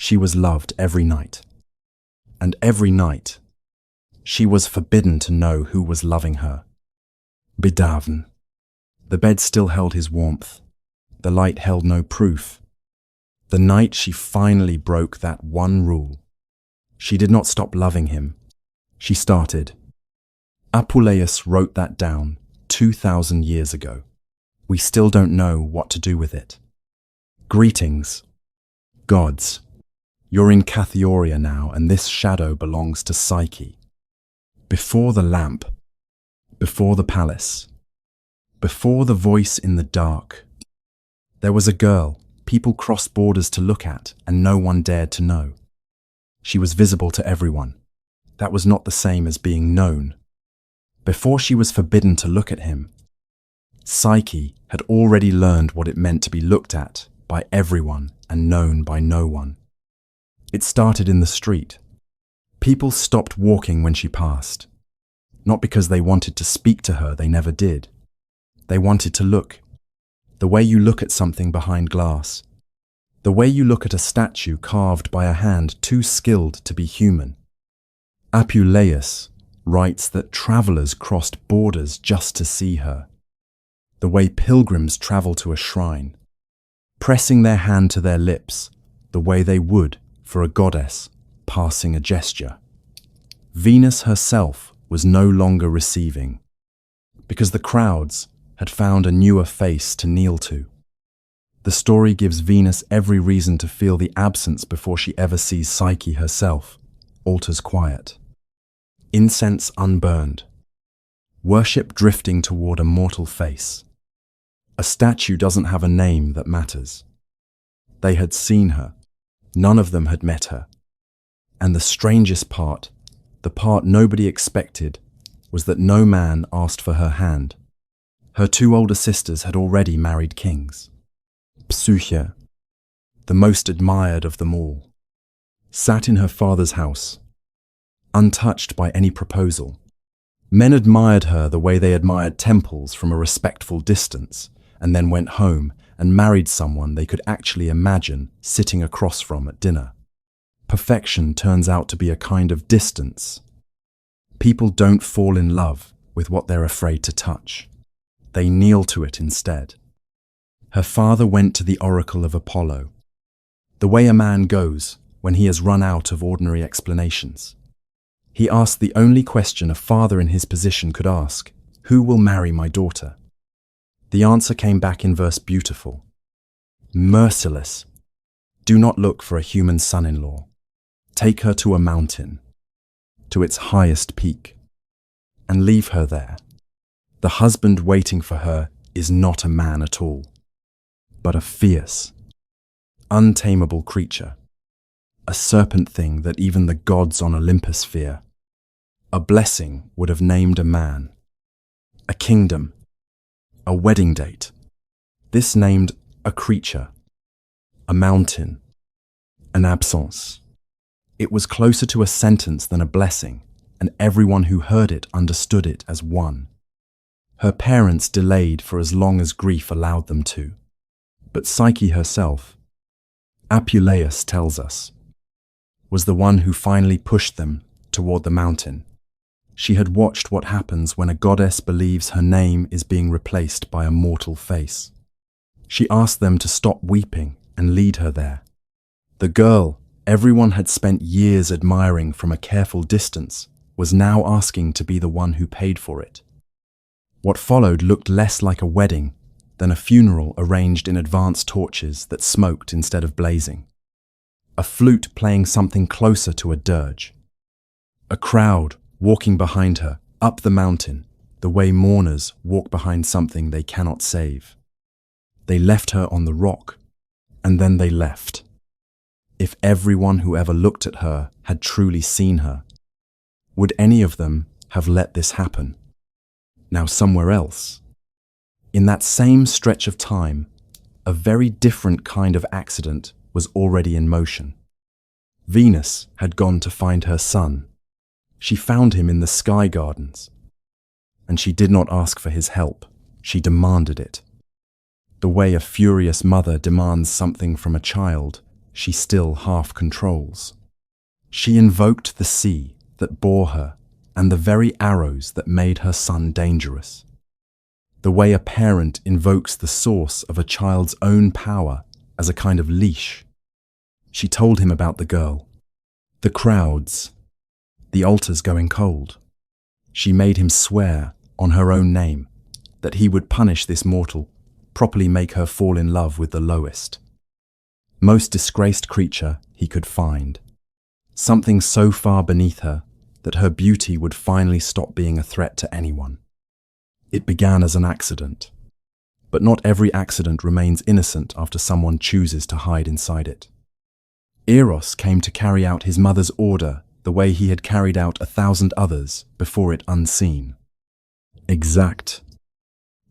she was loved every night. And every night, she was forbidden to know who was loving her. Bedavn. The bed still held his warmth. The light held no proof. The night she finally broke that one rule. She did not stop loving him. She started. Apuleius wrote that down 2,000 years ago. We still don't know what to do with it. Greetings, gods. You're in Catheoria now, and this shadow belongs to Psyche. Before the lamp, before the palace, before the voice in the dark, there was a girl people crossed borders to look at, and no one dared to know. She was visible to everyone. That was not the same as being known. Before she was forbidden to look at him, Psyche had already learned what it meant to be looked at by everyone and known by no one. It started in the street. People stopped walking when she passed. Not because they wanted to speak to her, they never did. They wanted to look. The way you look at something behind glass. The way you look at a statue carved by a hand too skilled to be human. Apuleius writes that travelers crossed borders just to see her. The way pilgrims travel to a shrine, pressing their hand to their lips, the way they would for a goddess passing a gesture. Venus herself was no longer receiving, because the crowds had found a newer face to kneel to. The story gives Venus every reason to feel the absence before she ever sees Psyche herself. Altars quiet. Incense unburned. Worship drifting toward a mortal face. A statue doesn't have a name that matters. They had seen her. None of them had met her. And the strangest part, the part nobody expected, was that no man asked for her hand. Her two older sisters had already married kings. Psyche, the most admired of them all, sat in her father's house, untouched by any proposal. Men admired her the way they admired temples from a respectful distance, and then went home and married someone they could actually imagine sitting across from at dinner. Perfection turns out to be a kind of distance. People don't fall in love with what they're afraid to touch. They kneel to it instead. Her father went to the oracle of Apollo, the way a man goes when he has run out of ordinary explanations. He asked the only question a father in his position could ask: who will marry my daughter? The answer came back in verse beautiful. Merciless. Do not look for a human son-in-law. Take her to a mountain, to its highest peak, and leave her there. The husband waiting for her is not a man at all, but a fierce, untamable creature, a serpent thing that even the gods on Olympus fear. A blessing would have named a man, a kingdom, a wedding date. This named a creature, a mountain, an absence. It was closer to a sentence than a blessing, and everyone who heard it understood it as one. Her parents delayed for as long as grief allowed them to. But Psyche herself, Apuleius tells us, was the one who finally pushed them toward the mountain. She had watched what happens when a goddess believes her name is being replaced by a mortal face. She asked them to stop weeping and lead her there. The girl everyone had spent years admiring from a careful distance was now asking to be the one who paid for it. What followed looked less like a wedding than a funeral arranged in advance torches that smoked instead of blazing. A flute playing something closer to a dirge. A crowd walking behind her up the mountain, the way mourners walk behind something they cannot save. They left her on the rock, and then they left. If everyone who ever looked at her had truly seen her, would any of them have let this happen? Now somewhere else, in that same stretch of time, a very different kind of accident was already in motion. Venus had gone to find her son. She found him in the sky gardens, and she did not ask for his help, she demanded it. The way a furious mother demands something from a child she still half controls. She invoked the sea that bore her and the very arrows that made her son dangerous. The way a parent invokes the source of a child's own power as a kind of leash. She told him about the girl, the crowds, the altars going cold. She made him swear on her own name that he would punish this mortal, properly make her fall in love with the lowest, most disgraced creature he could find. Something so far beneath her that her beauty would finally stop being a threat to anyone. It began as an accident, but not every accident remains innocent after someone chooses to hide inside it. Eros came to carry out his mother's order the way he had carried out 1,000 others before it unseen. Exact.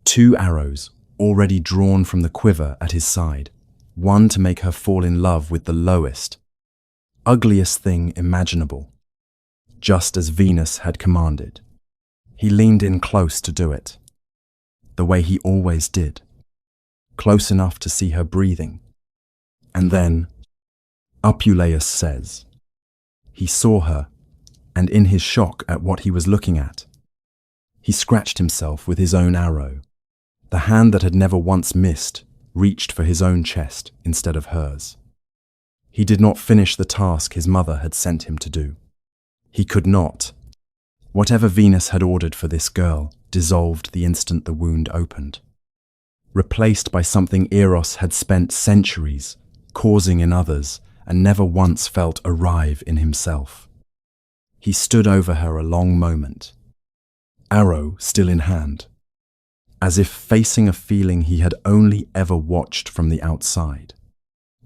2 arrows already drawn from the quiver at his side, one to make her fall in love with the lowest, ugliest thing imaginable, just as Venus had commanded. He leaned in close to do it, the way he always did, close enough to see her breathing. And then, Apuleius says, he saw her, and in his shock at what he was looking at, he scratched himself with his own arrow. The hand that had never once missed reached for his own chest instead of hers. He did not finish the task his mother had sent him to do. He could not. Whatever Venus had ordered for this girl dissolved the instant the wound opened, replaced by something Eros had spent centuries causing in others and never once felt arrive in himself. He stood over her a long moment, arrow still in hand, as if facing a feeling he had only ever watched from the outside.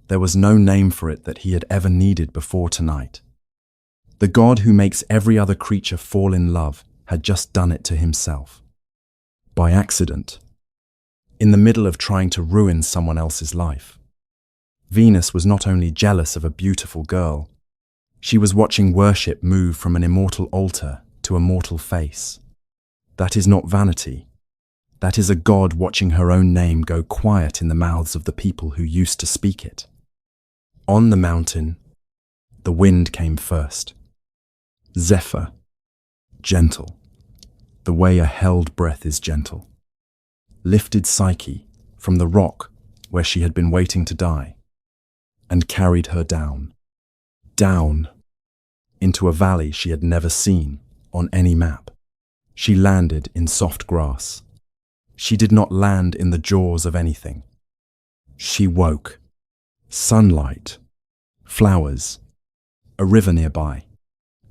There was no name for it that he had ever needed before tonight. The God who makes every other creature fall in love had just done it to himself. By accident. In the middle of trying to ruin someone else's life. Venus was not only jealous of a beautiful girl, she was watching worship move from an immortal altar to a mortal face. That is not vanity. That is a god watching her own name go quiet in the mouths of the people who used to speak it. On the mountain, the wind came first. Zephyr, gentle, the way a held breath is gentle, lifted Psyche from the rock where she had been waiting to die, and carried her down, into a valley she had never seen on any map. She landed in soft grass. She did not land in the jaws of anything. She woke. Sunlight, flowers, a river nearby,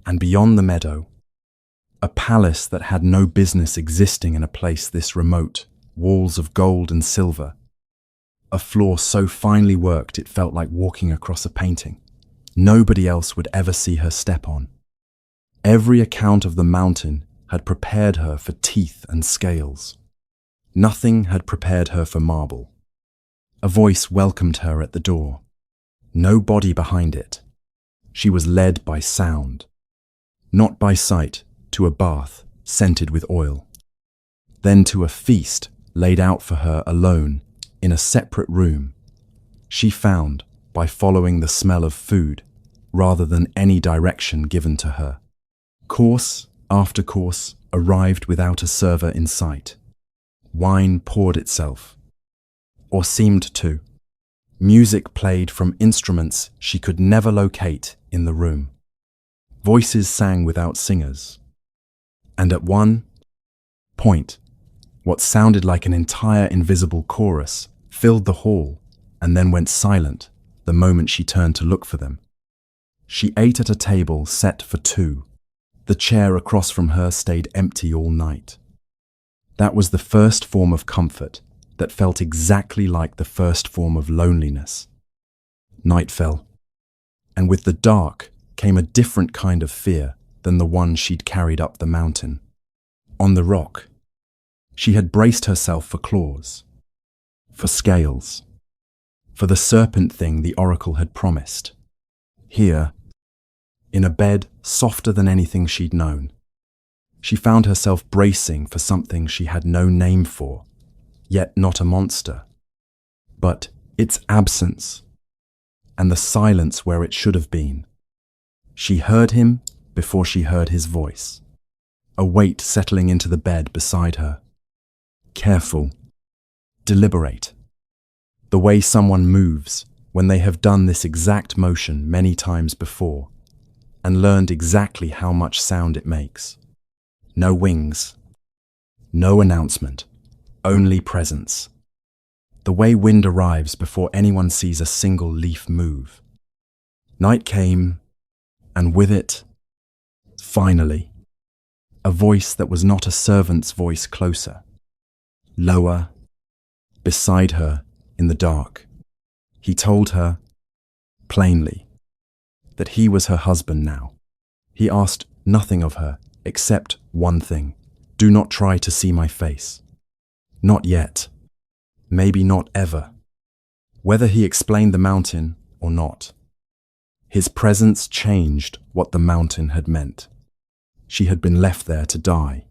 and beyond the meadow, a palace that had no business existing in a place this remote, walls of gold and silver, a floor so finely worked it felt like walking across a painting. Nobody else would ever see her step on. Every account of the mountain had prepared her for teeth and scales. Nothing had prepared her for marble. A voice welcomed her at the door. No body behind it. She was led by sound, not by sight, to a bath scented with oil, then to a feast laid out for her alone in a separate room. She found by following the smell of food rather than any direction given to her. Course after course arrived without a server in sight. Wine poured itself, or seemed to. Music played from instruments she could never locate in the room. Voices sang without singers. And at one point, what sounded like an entire invisible chorus filled the hall and then went silent the moment she turned to look for them. She ate at a table set for 2. The chair across from her stayed empty all night. That was the first form of comfort that felt exactly like the first form of loneliness. Night fell, and with the dark came a different kind of fear than the one she'd carried up the mountain. On the rock, she had braced herself for claws, for scales, for the serpent thing the oracle had promised. Here, in a bed softer than anything she'd known, she found herself bracing for something she had no name for, yet not a monster, but its absence, and the silence where it should have been. She heard him before she heard his voice, a weight settling into the bed beside her. Careful, deliberate. The way someone moves when they have done this exact motion many times before and learned exactly how much sound it makes. No wings, no announcement, only presence. The way wind arrives before anyone sees a single leaf move. Night came, and with it, finally, a voice that was not a servant's voice closer, lower, beside her in the dark. He told her, plainly, that he was her husband now. He asked nothing of her except one thing: do not try to see my face. Not yet. Maybe not ever. Whether he explained the mountain or not, his presence changed what the mountain had meant. She had been left there to die.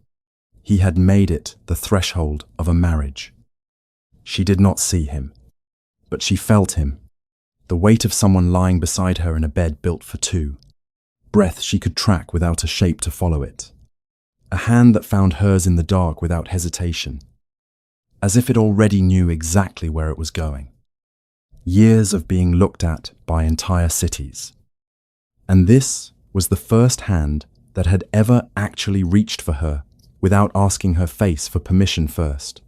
He had made it the threshold of a marriage. She did not see him, but she felt him, the weight of someone lying beside her in a bed built for two. Breath she could track without a shape to follow it. A hand that found hers in the dark without hesitation, as if it already knew exactly where it was going. Years of being looked at by entire cities. And this was the first hand that had ever actually reached for her without asking her face for permission first.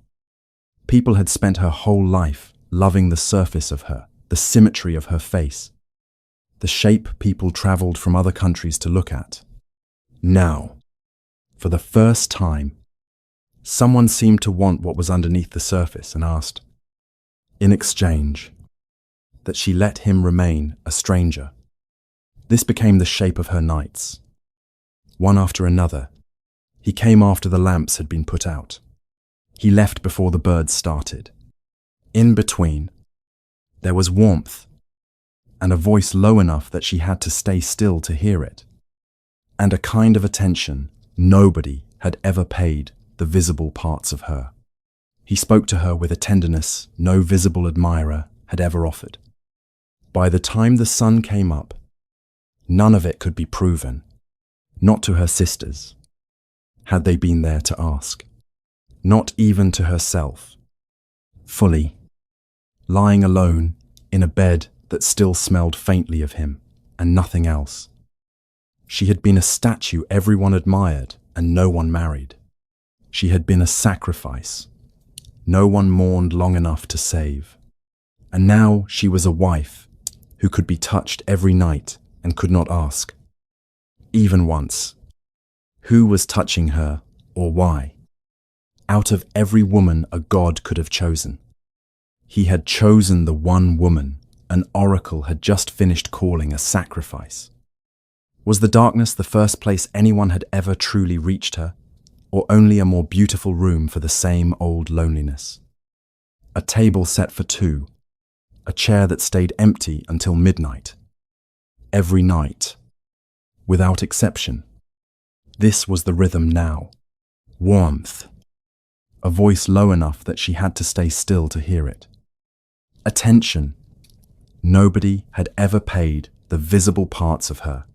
People had spent her whole life loving the surface of her, the symmetry of her face, the shape people traveled from other countries to look at. Now, for the first time, someone seemed to want what was underneath the surface and asked, in exchange, that she let him remain a stranger. This became the shape of her nights. One after another, he came after the lamps had been put out. He left before the birds started. In between, there was warmth, and a voice low enough that she had to stay still to hear it, and a kind of attention nobody had ever paid the visible parts of her. He spoke to her with a tenderness no visible admirer had ever offered. By the time the sun came up, none of it could be proven, not to her sisters, had they been there to ask, not even to herself. Fully, lying alone in a bed that still smelled faintly of him and nothing else. She had been a statue everyone admired and no one married. She had been a sacrifice no one mourned long enough to save. And now she was a wife who could be touched every night and could not ask, even once, who was touching her or why. Out of every woman a god could have chosen, he had chosen the one woman an oracle had just finished calling a sacrifice. Was the darkness the first place anyone had ever truly reached her, or only a more beautiful room for the same old loneliness? A table set for two, a chair that stayed empty until midnight. Every night, without exception. This was the rhythm now. Warmth. A voice low enough that she had to stay still to hear it. Attention. Nobody had ever paid the visible parts of her.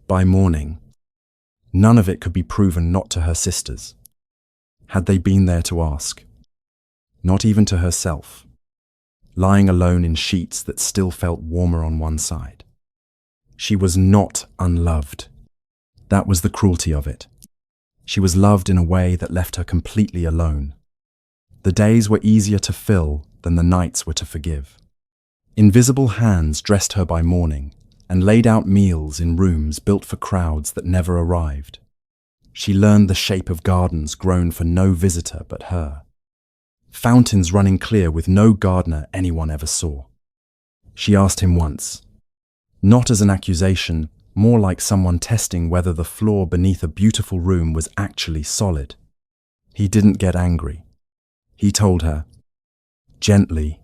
By morning, none of it could be proven not to her sisters, had they been there to ask. Not even to herself, lying alone in sheets that still felt warmer on one side. She was not unloved. That was the cruelty of it. She was loved in a way that left her completely alone. The days were easier to fill than the nights were to forgive. Invisible hands dressed her by morning and laid out meals in rooms built for crowds that never arrived. She learned the shape of gardens grown for no visitor but her. Fountains running clear with no gardener anyone ever saw. She asked him once, not as an accusation, more like someone testing whether the floor beneath a beautiful room was actually solid. He didn't get angry. He told her, gently,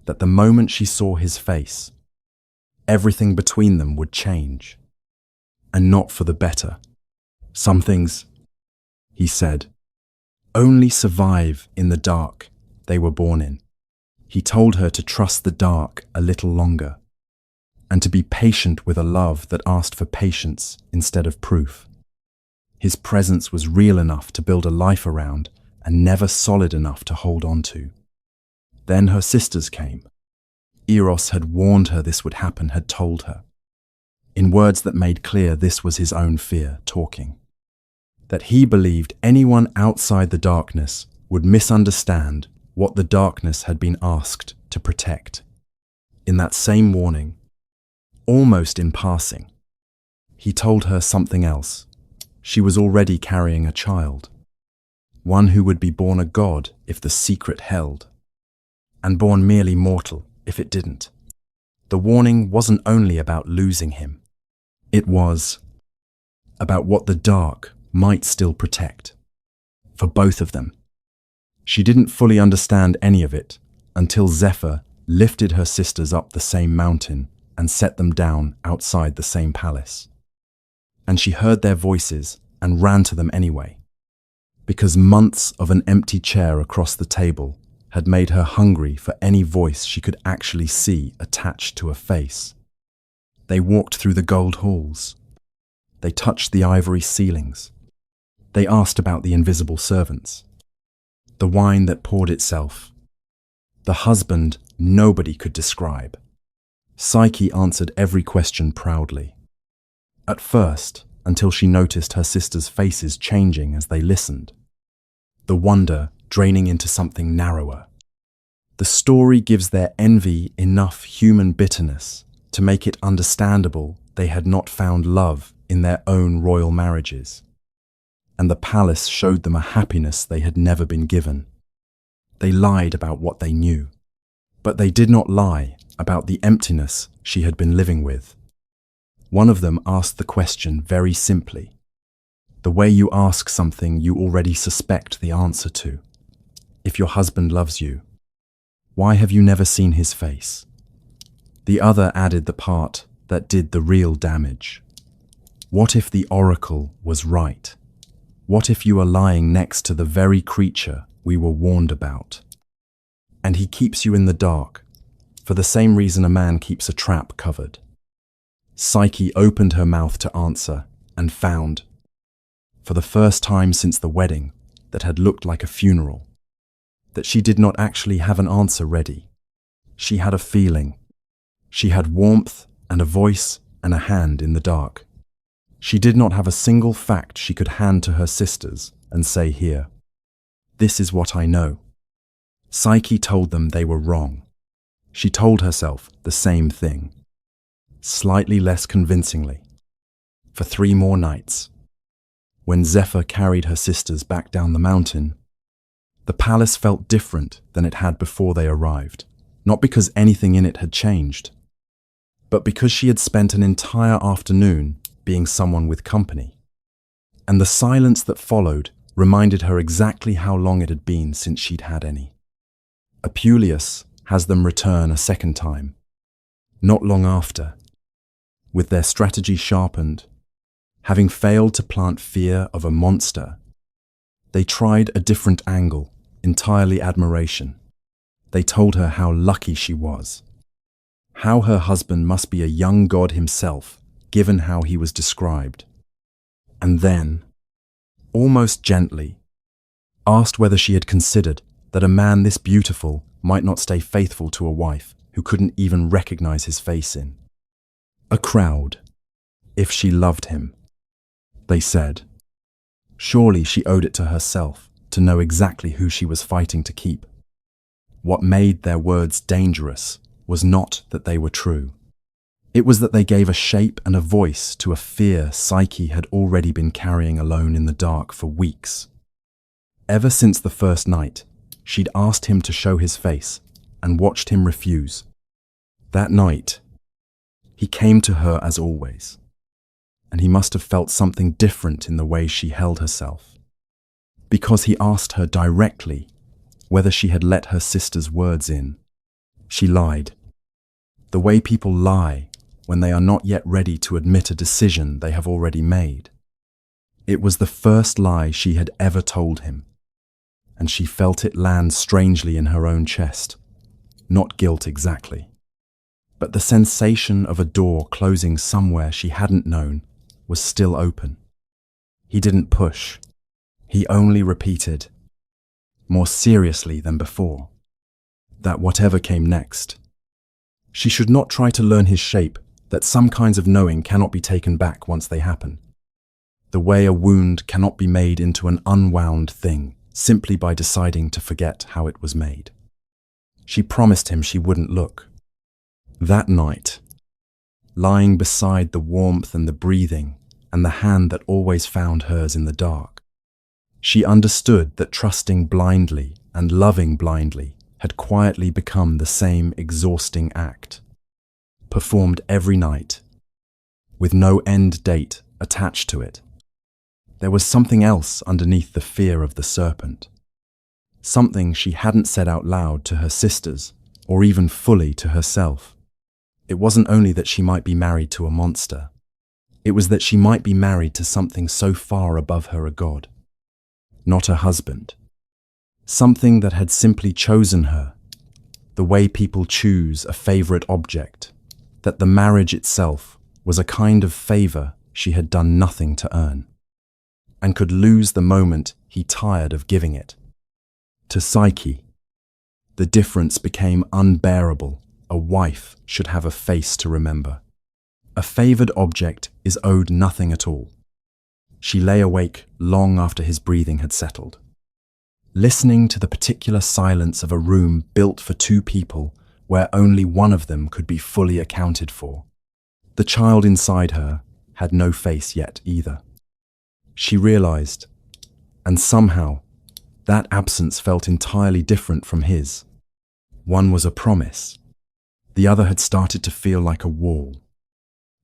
that the moment she saw his face, everything between them would change, and not for the better. Some things, he said, only survive in the dark they were born in. He told her to trust the dark a little longer, and to be patient with a love that asked for patience instead of proof. His presence was real enough to build a life around and never solid enough to hold on to. Then her sisters came. Eros had warned her this would happen, had told her, in words that made clear this was his own fear talking, that he believed anyone outside the darkness would misunderstand what the darkness had been asked to protect. In that same warning, almost in passing, he told her something else. She was already carrying a child, one who would be born a god if the secret held, and born merely mortal if it didn't. The warning wasn't only about losing him. It was about what the dark might still protect, for both of them. She didn't fully understand any of it until Zephyr lifted her sisters up the same mountain and set them down outside the same palace. And she heard their voices and ran to them anyway, because months of an empty chair across the table had made her hungry for any voice she could actually see attached to a face. They walked through the gold halls. They touched the ivory ceilings. They asked about the invisible servants, the wine that poured itself, the husband nobody could describe. Psyche answered every question proudly. At first, until she noticed her sisters' faces changing as they listened, the wonder draining into something narrower. The story gives their envy enough human bitterness to make it understandable they had not found love in their own royal marriages, and the palace showed them a happiness they had never been given. They lied about what they knew, but they did not lie about the emptiness she had been living with. One of them asked the question very simply, the way you ask something you already suspect the answer to. If your husband loves you, why have you never seen his face? The other added the part that did the real damage. What if the oracle was right? What if you are lying next to the very creature we were warned about? And he keeps you in the dark, for the same reason a man keeps a trap covered. Psyche opened her mouth to answer and found, for the first time since the wedding that had looked like a funeral, that she did not actually have an answer ready. She had a feeling. She had warmth and a voice and a hand in the dark. She did not have a single fact she could hand to her sisters and say, here, this is what I know. Psyche told them they were wrong. She told herself the same thing, slightly less convincingly, for 3 more nights. When Zephyr carried her sisters back down the mountain, the palace felt different than it had before they arrived, not because anything in it had changed, but because she had spent an entire afternoon being someone with company. And the silence that followed reminded her exactly how long it had been since she'd had any. Apuleius has them return a second time, not long after, with their strategy sharpened. Having failed to plant fear of a monster, they tried a different angle, entirely admiration. They told her how lucky she was, how her husband must be a young god himself, given how he was described. And then, almost gently, asked whether she had considered that a man this beautiful might not stay faithful to a wife who couldn't even recognize his face in a crowd, if she loved him. They said, surely she owed it to herself to know exactly who she was fighting to keep. What made their words dangerous was not that they were true. It was that they gave a shape and a voice to a fear Psyche had already been carrying alone in the dark for weeks. Ever since the first night, she'd asked him to show his face and watched him refuse. That night, he came to her as always, and he must have felt something different in the way she held herself, because he asked her directly whether she had let her sister's words in. She lied, the way people lie when they are not yet ready to admit a decision they have already made. It was the first lie she had ever told him, and she felt it land strangely in her own chest. Not guilt exactly, But the sensation of a door closing somewhere she hadn't known was still open. He didn't push. He only repeated, more seriously than before, that whatever came next, she should not try to learn his shape, that some kinds of knowing cannot be taken back once they happen. The way a wound cannot be made into an unwound thing simply by deciding to forget how it was made. She promised him she wouldn't look. That night, lying beside the warmth and the breathing and the hand that always found hers in the dark, she understood that trusting blindly and loving blindly had quietly become the same exhausting act, performed every night, with no end date attached to it. There was something else underneath the fear of the serpent, something she hadn't said out loud to her sisters or even fully to herself. It wasn't only that she might be married to a monster, it was that she might be married to something so far above her, a god, not a husband. Something that had simply chosen her, the way people choose a favorite object, that the marriage itself was a kind of favor she had done nothing to earn, and could lose the moment he tired of giving it. To Psyche, the difference became unbearable. A wife should have a face to remember. A favored object is owed nothing at all. She lay awake long after his breathing had settled, listening to the particular silence of a room built for two people where only one of them could be fully accounted for. The child inside her had no face yet either. She realized, and somehow that absence felt entirely different from his. One was a promise. The other had started to feel like a wall.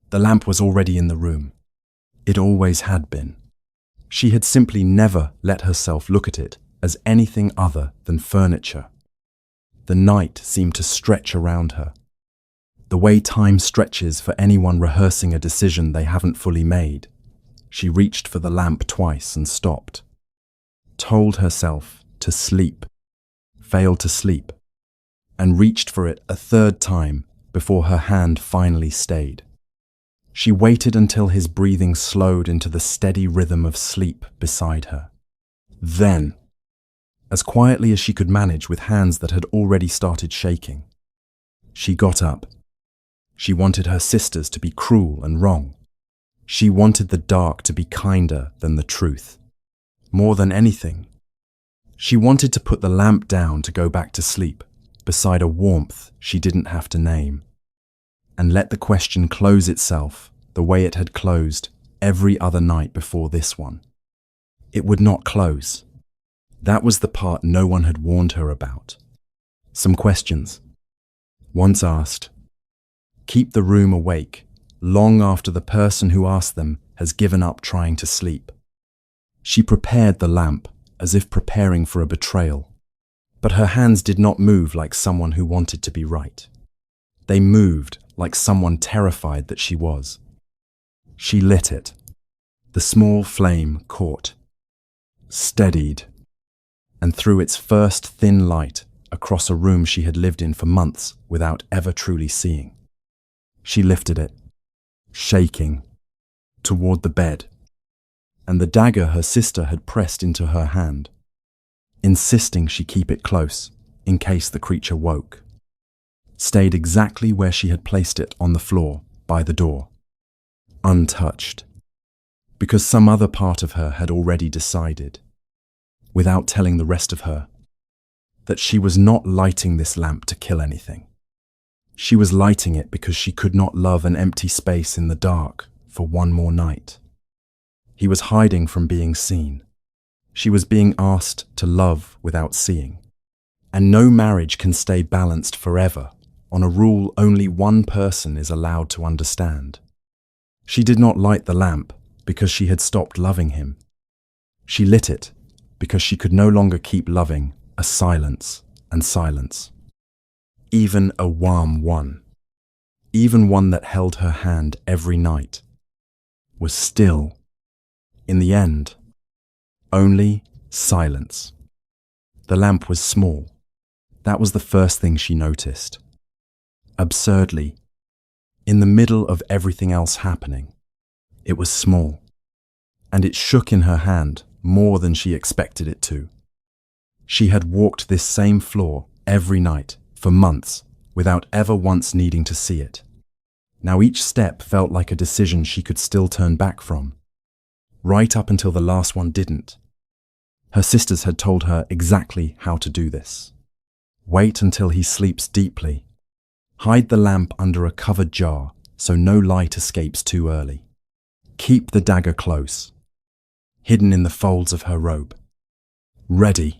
The lamp was already in the room. It always had been. She had simply never let herself look at it as anything other than furniture. The night seemed to stretch around her, the way time stretches for anyone rehearsing a decision they haven't fully made. She reached for the lamp twice and stopped, told herself to sleep, failed to sleep, and reached for it a third time before her hand finally stayed. She waited until his breathing slowed into the steady rhythm of sleep beside her. Then, as quietly as she could manage with hands that had already started shaking, she got up. She wanted her sisters to be cruel and wrong. She wanted the dark to be kinder than the truth. More than anything, she wanted to put the lamp down to go back to sleep, beside a warmth she didn't have to name, and let the question close itself the way it had closed every other night before this one. It would not close. That was the part no one had warned her about. Some questions, once asked, keep the room awake long after the person who asked them has given up trying to sleep. She prepared the lamp as if preparing for a betrayal, but her hands did not move like someone who wanted to be right. They moved like someone terrified that she was. She lit it. The small flame caught, steadied, and threw its first thin light across a room she had lived in for months without ever truly seeing. She lifted it, shaking, toward the bed, and the dagger her sister had pressed into her hand, insisting she keep it close in case the creature woke, stayed exactly where she had placed it on the floor by the door, untouched, because some other part of her had already decided, without telling the rest of her, that she was not lighting this lamp to kill anything. She was lighting it because she could not love an empty space in the dark for one more night. He was hiding from being seen. She was being asked to love without seeing. And no marriage can stay balanced forever on a rule only one person is allowed to understand. She did not light the lamp because she had stopped loving him. She lit it because she could no longer keep loving a silence and silence. Even a warm one, even one that held her hand every night, was still, in the end, only silence. The lamp was small. That was the first thing she noticed. Absurdly, in the middle of everything else happening. It was small, and it shook in her hand more than she expected it to. She had walked this same floor every night for months without ever once needing to see it. Now each step felt like a decision she could still turn back from, right up until the last one didn't. Her sisters had told her exactly how to do this. Wait until he sleeps deeply. Hide the lamp under a covered jar so no light escapes too early. Keep the dagger close, hidden in the folds of her robe. Ready.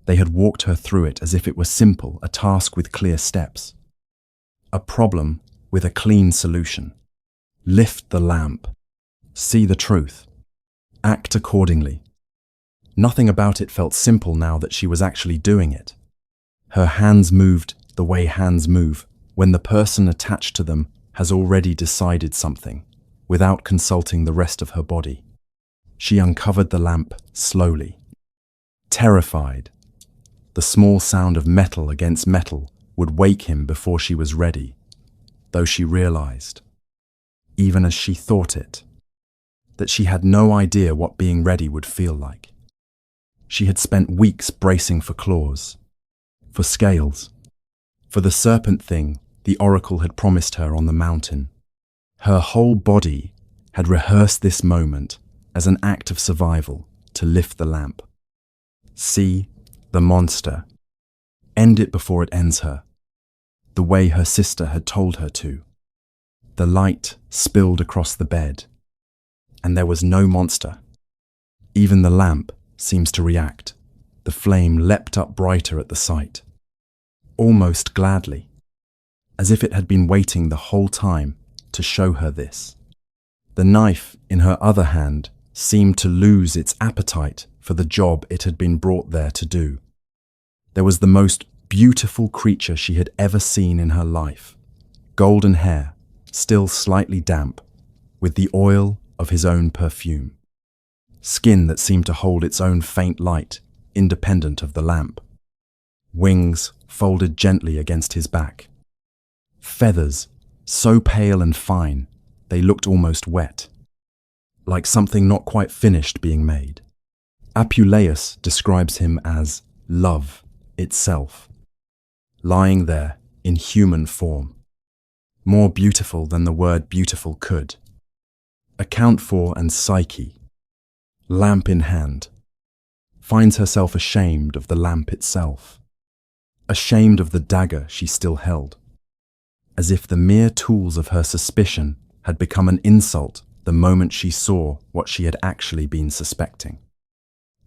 They had walked her through it as if it were simple, a task with clear steps. A problem with a clean solution. Lift the lamp. See the truth. Act accordingly. Nothing about it felt simple now that she was actually doing it. Her hands moved the way hands move when the person attached to them has already decided something, without consulting the rest of her body. She uncovered the lamp slowly. Terrified, the small sound of metal against metal would wake him before she was ready, though she realized, even as she thought it, that she had no idea what being ready would feel like. She had spent weeks bracing for claws, for scales, for the serpent thing the oracle had promised her on the mountain. Her whole body had rehearsed this moment as an act of survival to lift the lamp. See the monster. End it before it ends her, the way her sister had told her to. The light spilled across the bed, and there was no monster. Even the lamp seems to react. The flame leapt up brighter at the sight, almost gladly, as if it had been waiting the whole time to show her this. The knife in her other hand seemed to lose its appetite for the job it had been brought there to do. There was the most beautiful creature she had ever seen in her life. Golden hair, still slightly damp, with the oil of his own perfume. Skin that seemed to hold its own faint light, independent of the lamp. Wings folded gently against his back. Feathers, so pale and fine, they looked almost wet, like something not quite finished being made. Apuleius describes him as love itself, lying there in human form, more beautiful than the word beautiful could. Account for and Psyche, lamp in hand, finds herself ashamed of the lamp itself, ashamed of the dagger she still held, as if the mere tools of her suspicion had become an insult the moment she saw what she had actually been suspecting.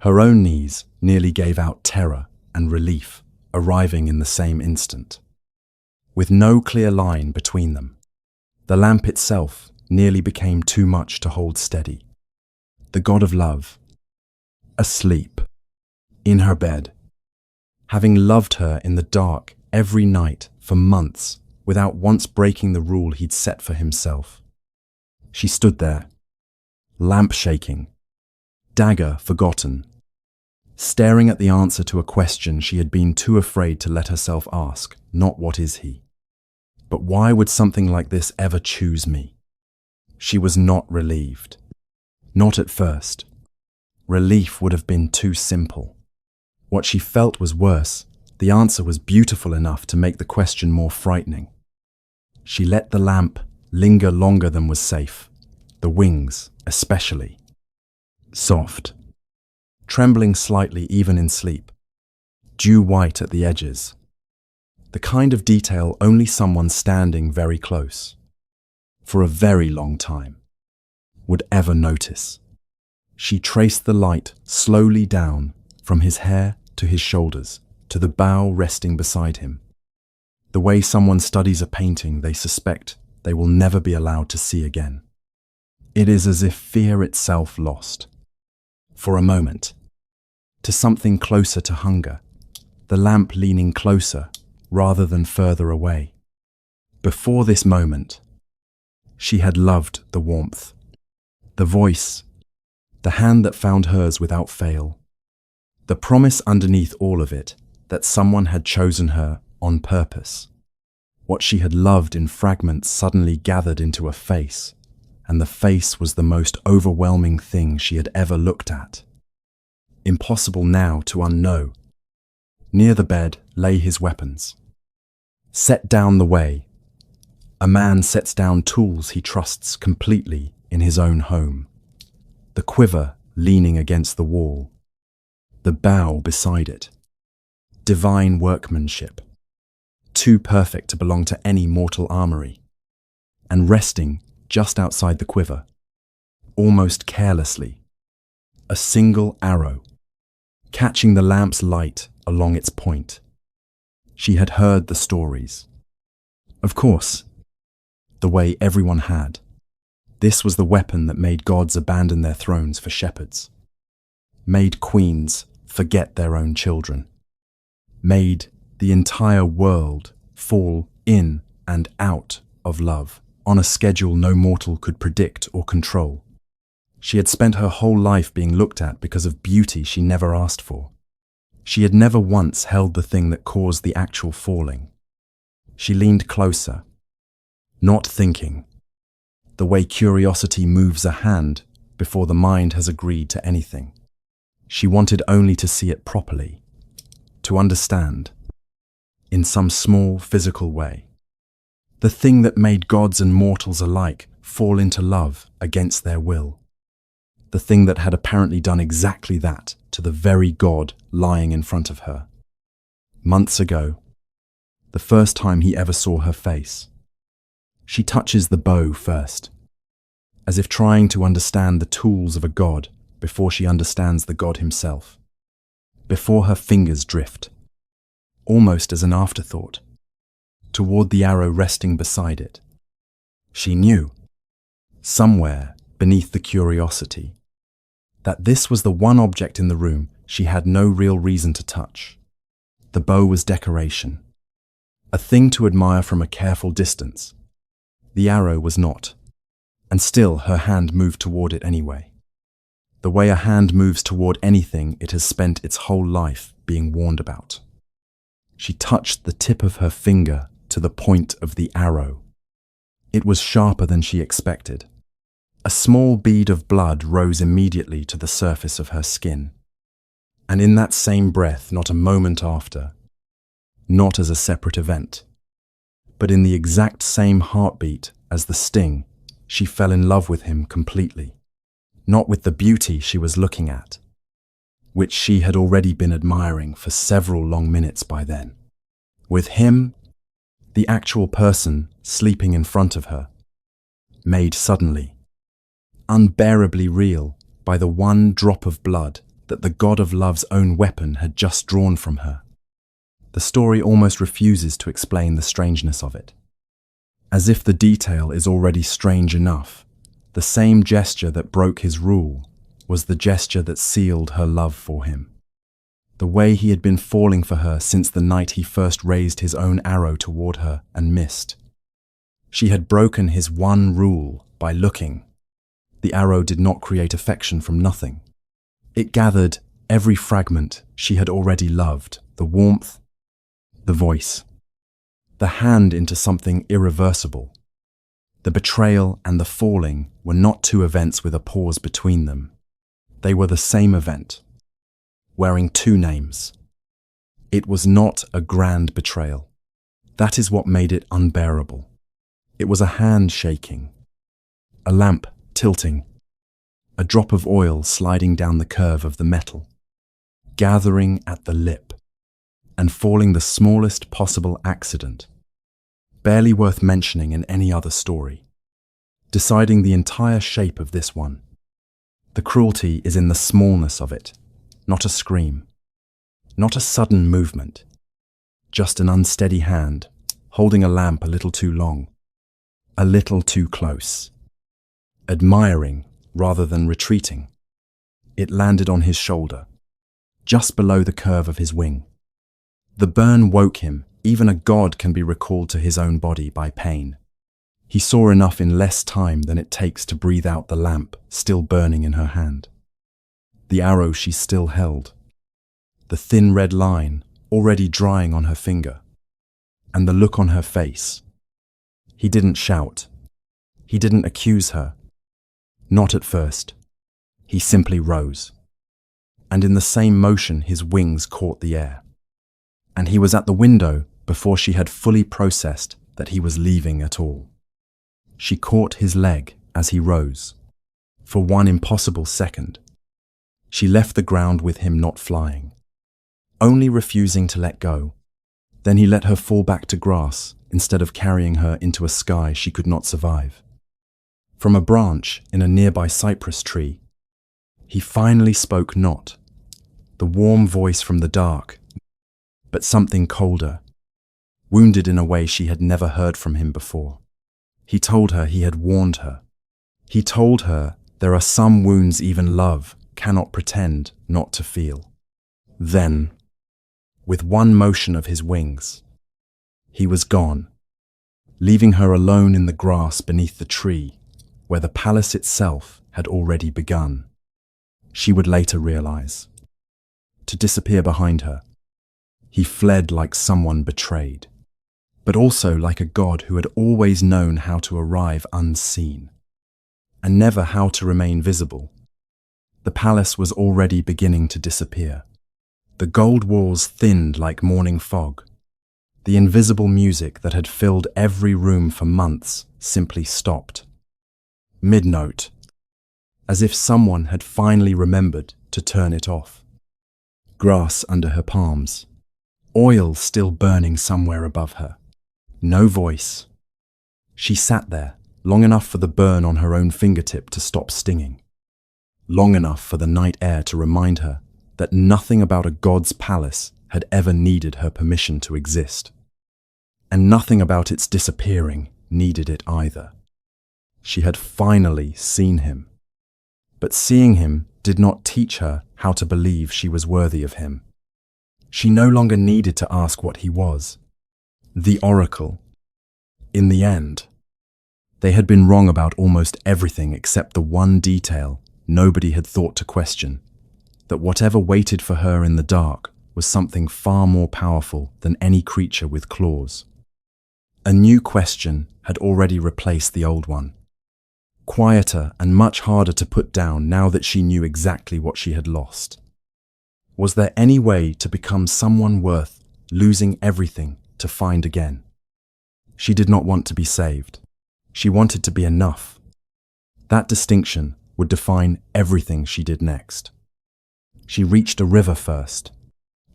Her own knees nearly gave out terror and relief, arriving in the same instant. With no clear line between them, the lamp itself nearly became too much to hold steady. The god of love, asleep, in her bed, having loved her in the dark every night for months without once breaking the rule he'd set for himself. She stood there, lamp shaking, dagger forgotten, staring at the answer to a question she had been too afraid to let herself ask, not what is he, but why would something like this ever choose me? She was not relieved. Not at first. Relief would have been too simple. What she felt was worse. The answer was beautiful enough to make the question more frightening. She let the lamp linger longer than was safe, the wings especially. Soft, trembling slightly even in sleep, dew white at the edges. The kind of detail only someone standing very close, for a very long time, would ever notice. She traced the light slowly down from his hair to his shoulders, to the bow resting beside him. The way someone studies a painting they suspect they will never be allowed to see again. It is as if fear itself lost, for a moment, to something closer to hunger, the lamp leaning closer rather than further away. Before this moment, she had loved the warmth, the voice, the hand that found hers without fail, the promise underneath all of it that someone had chosen her on purpose. What she had loved in fragments suddenly gathered into a face, and the face was the most overwhelming thing she had ever looked at. Impossible now to unknow. Near the bed lay his weapons. Set down the way. A man sets down tools he trusts completely in his own home. The quiver leaning against the wall. The bow beside it. Divine workmanship. Too perfect to belong to any mortal armory. And resting just outside the quiver, almost carelessly, a single arrow, catching the lamp's light along its point. She had heard the stories. Of course, the way everyone had. This was the weapon that made gods abandon their thrones for shepherds, made queens forget their own children, made the entire world fall in and out of love on a schedule no mortal could predict or control. She had spent her whole life being looked at because of beauty she never asked for. She had never once held the thing that caused the actual falling. She leaned closer, not thinking, the way curiosity moves a hand before the mind has agreed to anything. She wanted only to see it properly, to understand, in some small physical way. The thing that made gods and mortals alike fall into love against their will. The thing that had apparently done exactly that to the very god lying in front of her. Months ago, the first time he ever saw her face. She touches the bow first, as if trying to understand the tools of a god before she understands the god himself. Before her fingers drift, almost as an afterthought, toward the arrow resting beside it. She knew, somewhere beneath the curiosity, that this was the one object in the room she had no real reason to touch. The bow was decoration, a thing to admire from a careful distance. The arrow was not, and still her hand moved toward it anyway. The way a hand moves toward anything it has spent its whole life being warned about. She touched the tip of her finger to the point of the arrow. It was sharper than she expected. A small bead of blood rose immediately to the surface of her skin. And in that same breath, not a moment after, not as a separate event, but in the exact same heartbeat as the sting, she fell in love with him completely. Not with the beauty she was looking at, which she had already been admiring for several long minutes by then. With him, the actual person sleeping in front of her, made suddenly, unbearably real by the one drop of blood that the god of love's own weapon had just drawn from her. The story almost refuses to explain the strangeness of it. As if the detail is already strange enough, the same gesture that broke his rule was the gesture that sealed her love for him. The way he had been falling for her since the night he first raised his own arrow toward her and missed. She had broken his one rule by looking. The arrow did not create affection from nothing. It gathered every fragment she had already loved, the warmth, the voice, the hand into something irreversible. The betrayal and the falling were not two events with a pause between them. They were the same event, wearing two names. It was not a grand betrayal. That is what made it unbearable. It was a hand shaking, a lamp tilting, a drop of oil sliding down the curve of the metal, gathering at the lip, and falling the smallest possible accident, barely worth mentioning in any other story, deciding the entire shape of this one. The cruelty is in the smallness of it, not a scream, not a sudden movement, just an unsteady hand holding a lamp a little too long, a little too close. Admiring rather than retreating, it landed on his shoulder, just below the curve of his wing. The burn woke him. Even a god can be recalled to his own body by pain. He saw enough in less time than it takes to breathe out the lamp still burning in her hand. The arrow she still held. The thin red line already drying on her finger. And the look on her face. He didn't shout. He didn't accuse her. Not at first. He simply rose. And in the same motion, his wings caught the air. And he was at the window before she had fully processed that he was leaving at all. She caught his leg as he rose. For one impossible second. She left the ground with him not flying, only refusing to let go. Then he let her fall back to grass instead of carrying her into a sky she could not survive. From a branch in a nearby cypress tree, he finally spoke not, the warm voice from the dark, but something colder, wounded in a way she had never heard from him before. He told her he had warned her. He told her there are some wounds even love cannot pretend not to feel. Then, with one motion of his wings, he was gone, leaving her alone in the grass beneath the tree where the palace itself had already begun. She would later realize. To disappear behind her. He fled like someone betrayed, but also like a god who had always known how to arrive unseen, and never how to remain visible. The palace was already beginning to disappear. The gold walls thinned like morning fog. The invisible music that had filled every room for months simply stopped. Mid-note, as if someone had finally remembered to turn it off. Grass under her palms, oil still burning somewhere above her. No voice. She sat there, long enough for the burn on her own fingertip to stop stinging. Long enough for the night air to remind her that nothing about a god's palace had ever needed her permission to exist. And nothing about its disappearing needed it either. She had finally seen him. But seeing him did not teach her how to believe she was worthy of him. She no longer needed to ask what he was. The oracle. In the end, they had been wrong about almost everything except the one detail nobody had thought to question, that whatever waited for her in the dark was something far more powerful than any creature with claws. A new question had already replaced the old one. Quieter and much harder to put down now that she knew exactly what she had lost. Was there any way to become someone worth losing everything to find again? She did not want to be saved. She wanted to be enough. That distinction would define everything she did next. She reached a river first.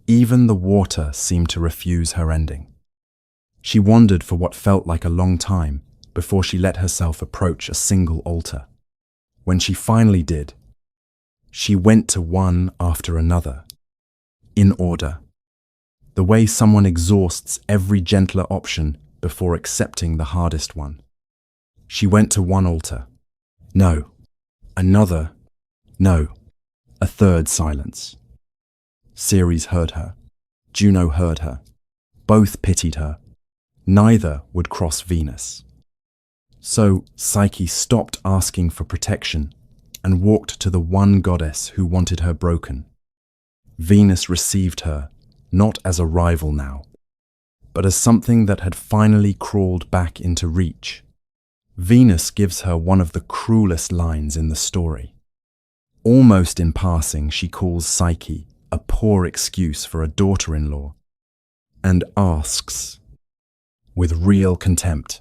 Even the water seemed to refuse her ending. She wandered for what felt like a long time before she let herself approach a single altar. When she finally did, she went to one after another, in order, the way someone exhausts every gentler option before accepting the hardest one. She went to one altar. No. Another. No. A third silence. Ceres heard her. Juno heard her. Both pitied her. Neither would cross Venus. So Psyche stopped asking for protection and walked to the one goddess who wanted her broken. Venus received her, not as a rival now, but as something that had finally crawled back into reach. Venus gives her one of the cruelest lines in the story. Almost in passing, she calls Psyche a poor excuse for a daughter-in-law, and asks, with real contempt,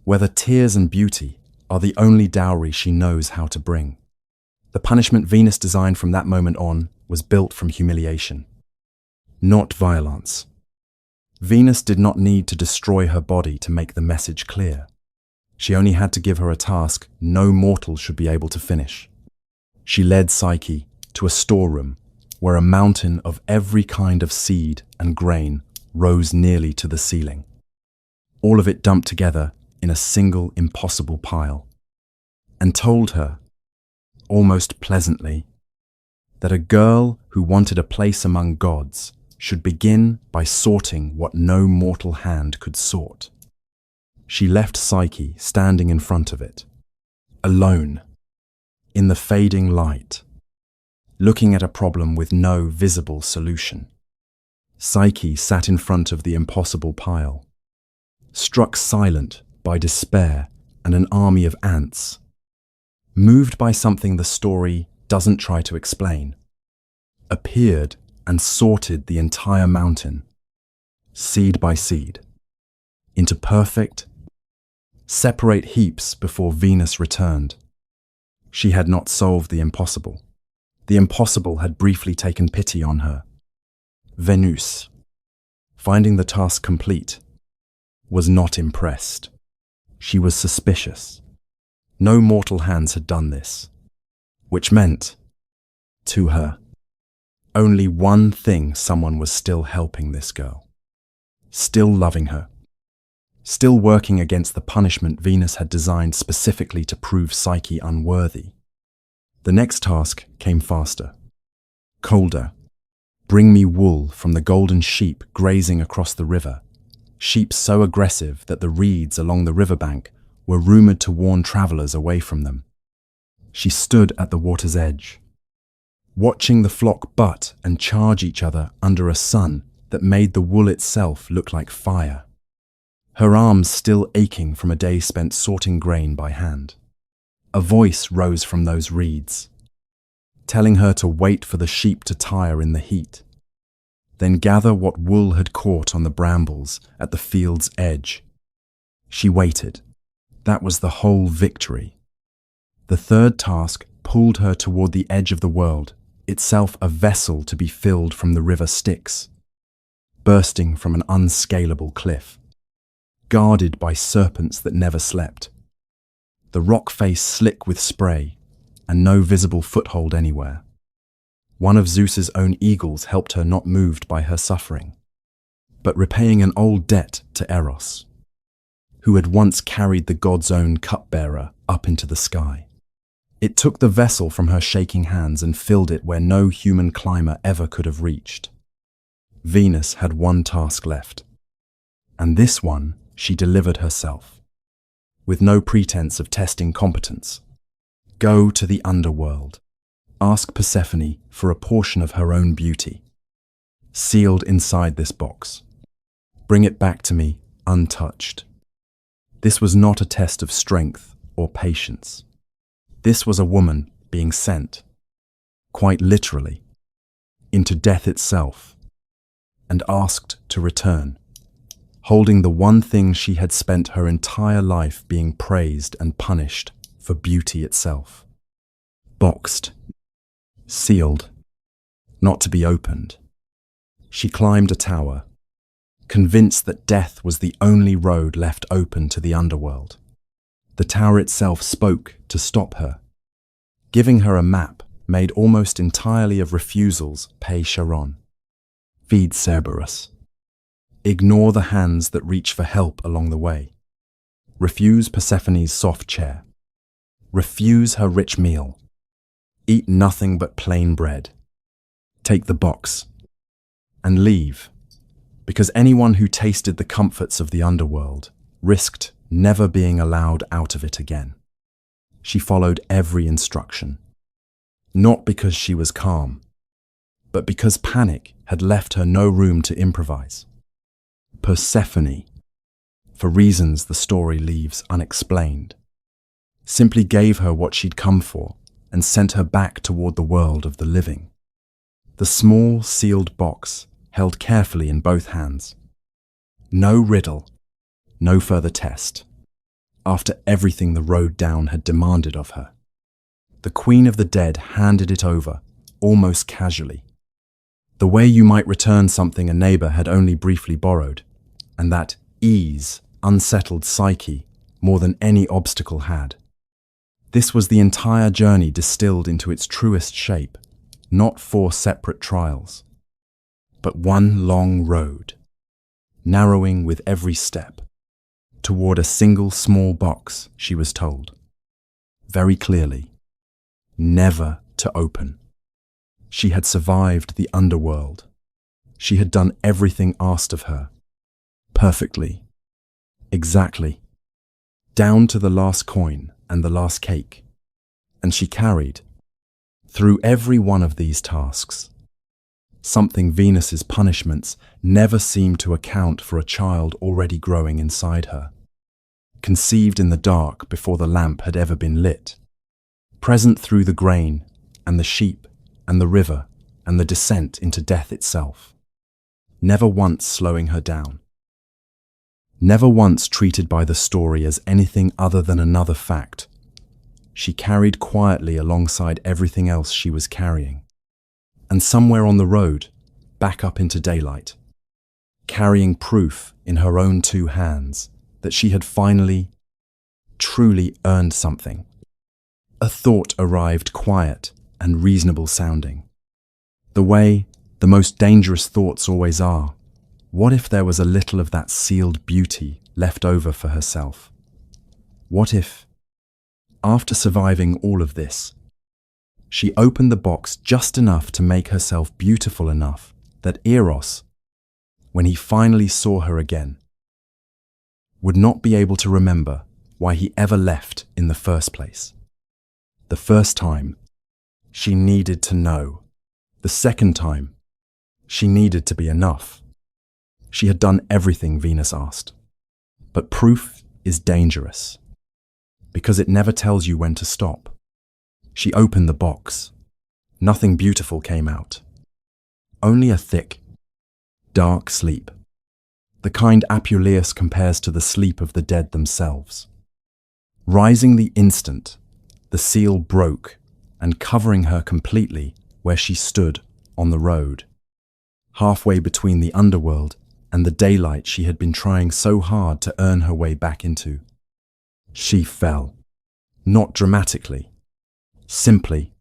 whether tears and beauty are the only dowry she knows how to bring. The punishment Venus designed from that moment on was built from humiliation, not violence. Venus did not need to destroy her body to make the message clear. She only had to give her a task no mortal should be able to finish. She led Psyche to a storeroom where a mountain of every kind of seed and grain rose nearly to the ceiling. All of it dumped together in a single impossible pile, and told her, almost pleasantly, that a girl who wanted a place among gods should begin by sorting what no mortal hand could sort. She left Psyche standing in front of it, alone, in the fading light, looking at a problem with no visible solution. Psyche sat in front of the impossible pile, struck silent by despair and an army of ants, moved by something the story doesn't try to explain, appeared and sorted the entire mountain, seed by seed, into perfect, separate heaps before Venus returned. She had not solved the impossible. The impossible had briefly taken pity on her. Venus, finding the task complete, was not impressed. She was suspicious. No mortal hands had done this, which meant, to her, only one thing: someone was still helping this girl, still loving her, still working against the punishment Venus had designed specifically to prove Psyche unworthy. The next task came faster, colder. Bring me wool from the golden sheep grazing across the river, sheep so aggressive that the reeds along the riverbank were rumored to warn travelers away from them. She stood at the water's edge, watching the flock butt and charge each other under a sun that made the wool itself look like fire, her arms still aching from a day spent sorting grain by hand. A voice rose from those reeds, telling her to wait for the sheep to tire in the heat, then gather what wool had caught on the brambles at the field's edge. She waited. That was the whole victory. The third task pulled her toward the edge of the world, itself a vessel to be filled from the river Styx, bursting from an unscalable cliff, guarded by serpents that never slept, the rock face slick with spray, and no visible foothold anywhere. One of Zeus's own eagles helped her, not moved by her suffering, but repaying an old debt to Eros, who had once carried the god's own cupbearer up into the sky. It took the vessel from her shaking hands and filled it where no human climber ever could have reached. Venus had one task left, and this one she delivered herself, with no pretense of testing competence. Go to the underworld. Ask Persephone for a portion of her own beauty, sealed inside this box. Bring it back to me untouched. This was not a test of strength or patience. This was a woman being sent, quite literally, into death itself, and asked to return, holding the one thing she had spent her entire life being praised and punished for: beauty itself. Boxed, sealed, not to be opened. She climbed a tower, convinced that death was the only road left open to the underworld. The tower itself spoke to stop her, giving her a map made almost entirely of refusals: pay Charon, feed Cerberus, ignore the hands that reach for help along the way, refuse Persephone's soft chair, refuse her rich meal, eat nothing but plain bread, take the box, and leave, because anyone who tasted the comforts of the underworld risked never being allowed out of it again. She followed every instruction, not because she was calm, but because panic had left her no room to improvise. Persephone, for reasons the story leaves unexplained, simply gave her what she'd come for and sent her back toward the world of the living. The small, sealed box held carefully in both hands. No riddle, no further test, after everything the road down had demanded of her. The Queen of the Dead handed it over, almost casually, the way you might return something a neighbor had only briefly borrowed, and that ease unsettled Psyche more than any obstacle had. This was the entire journey distilled into its truest shape, not 4 separate trials, but one long road, narrowing with every step, toward a single small box, she was told, very clearly, never to open. She had survived the underworld. She had done everything asked of her, perfectly, exactly, down to the last coin and the last cake, and she carried, through every one of these tasks, something Venus's punishments never seemed to account for a child already growing inside her, conceived in the dark before the lamp had ever been lit, present through the grain and the sheep and the river and the descent into death itself, never once slowing her down, never once treated by the story as anything other than another fact. She carried quietly alongside everything else she was carrying, and somewhere on the road, back up into daylight, carrying proof in her own two hands that she had finally, truly earned something. A thought arrived, quiet and reasonable sounding. The way the most dangerous thoughts always are. What if there was a little of that sealed beauty left over for herself? What if, after surviving all of this, she opened the box just enough to make herself beautiful enough that Eros, when he finally saw her again, would not be able to remember why he ever left in the first place. The first time, she needed to know. The second time, she needed to be enough. She had done everything Venus asked. But proof is dangerous, because it never tells you when to stop. She opened the box. Nothing beautiful came out. Only a thick, dark sleep. The kind Apuleius compares to the sleep of the dead themselves. Rising the instant, the seal broke and covering her completely where she stood on the road, halfway between the underworld and the daylight she had been trying so hard to earn her way back into. She fell, not dramatically, simply,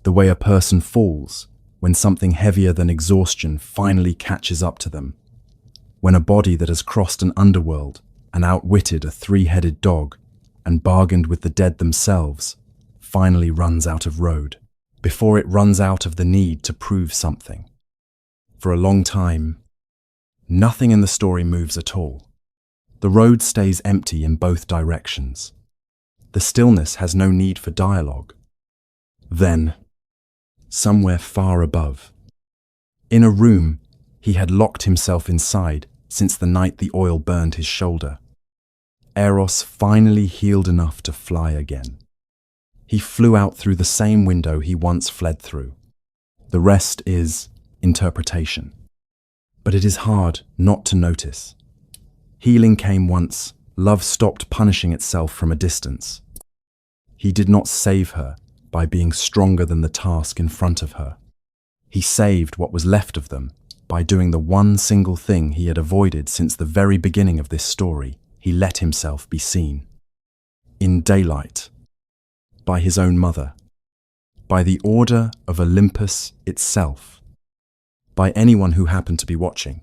the way a person falls when something heavier than exhaustion finally catches up to them, when a body that has crossed an underworld and outwitted a three-headed dog and bargained with the dead themselves finally runs out of road, before it runs out of the need to prove something. For a long time, nothing in the story moves at all. The road stays empty in both directions. The stillness has no need for dialogue. Then, somewhere far above, in a room he had locked himself inside since the night the oil burned his shoulder, Eros finally healed enough to fly again. He flew out through the same window he once fled through. The rest is interpretation. But it is hard not to notice. Healing came once love stopped punishing itself from a distance. He did not save her by being stronger than the task in front of her. He saved what was left of them by doing the one single thing he had avoided since the very beginning of this story. He let himself be seen. In daylight. By his own mother. By the order of Olympus itself. By anyone who happened to be watching.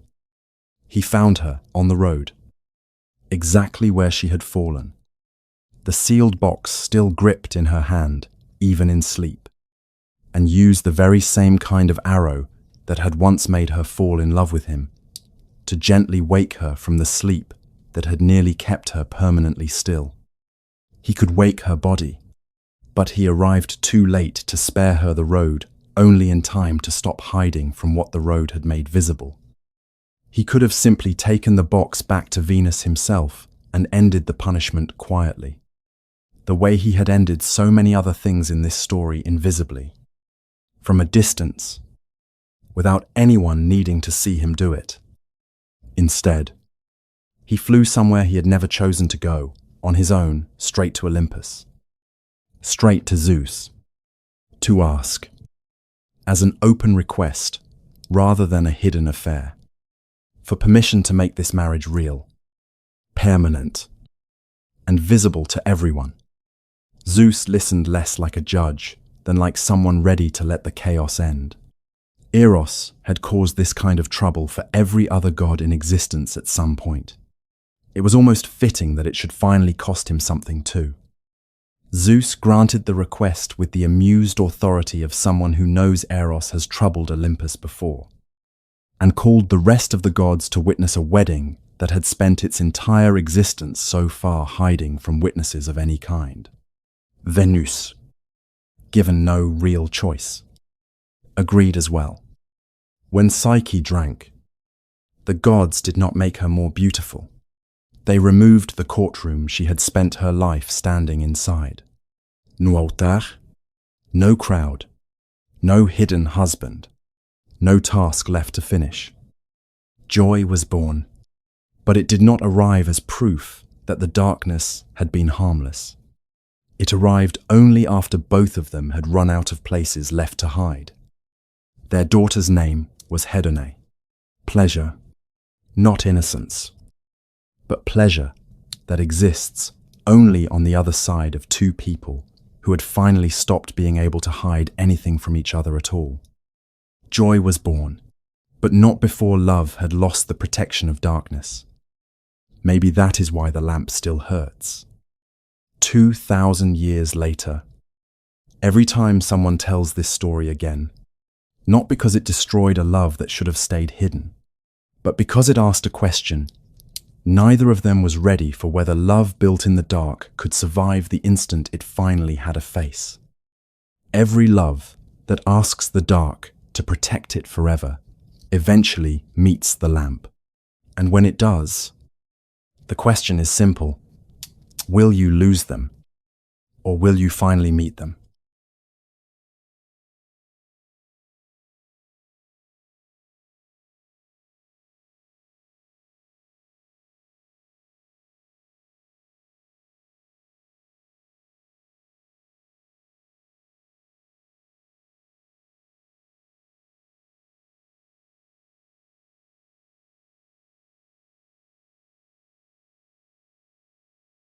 He found her on the road, exactly where she had fallen, the sealed box still gripped in her hand, even in sleep, and used the very same kind of arrow that had once made her fall in love with him, to gently wake her from the sleep that had nearly kept her permanently still. He could wake her body, but he arrived too late to spare her the road, only in time to stop hiding from what the road had made visible. He could have simply taken the box back to Venus himself and ended the punishment quietly, the way he had ended so many other things in this story invisibly, from a distance, without anyone needing to see him do it. Instead, he flew somewhere he had never chosen to go, on his own, straight to Olympus, straight to Zeus, to ask, as an open request, rather than a hidden affair, for permission to make this marriage real, permanent, and visible to everyone. Zeus listened less like a judge than like someone ready to let the chaos end. Eros had caused this kind of trouble for every other god in existence at some point. It was almost fitting that it should finally cost him something too. Zeus granted the request with the amused authority of someone who knows Eros has troubled Olympus before, and called the rest of the gods to witness a wedding that had spent its entire existence so far hiding from witnesses of any kind. Venus, given no real choice, agreed as well. When Psyche drank, the gods did not make her more beautiful. They removed the courtroom she had spent her life standing inside. No altar, no crowd, no hidden husband, no task left to finish. Joy was born, but it did not arrive as proof that the darkness had been harmless. It arrived only after both of them had run out of places left to hide. Their daughter's name was Hedone, pleasure, not innocence, but pleasure that exists only on the other side of two people who had finally stopped being able to hide anything from each other at all. Joy was born, but not before love had lost the protection of darkness. Maybe that is why the lamp still hurts. 2,000 years later, every time someone tells this story again, not because it destroyed a love that should have stayed hidden, but because it asked a question, neither of them was ready for whether love built in the dark could survive the instant it finally had a face. Every love that asks the dark to protect it forever eventually meets the lamp. And when it does, the question is simple. Will you lose them, or will you finally meet them?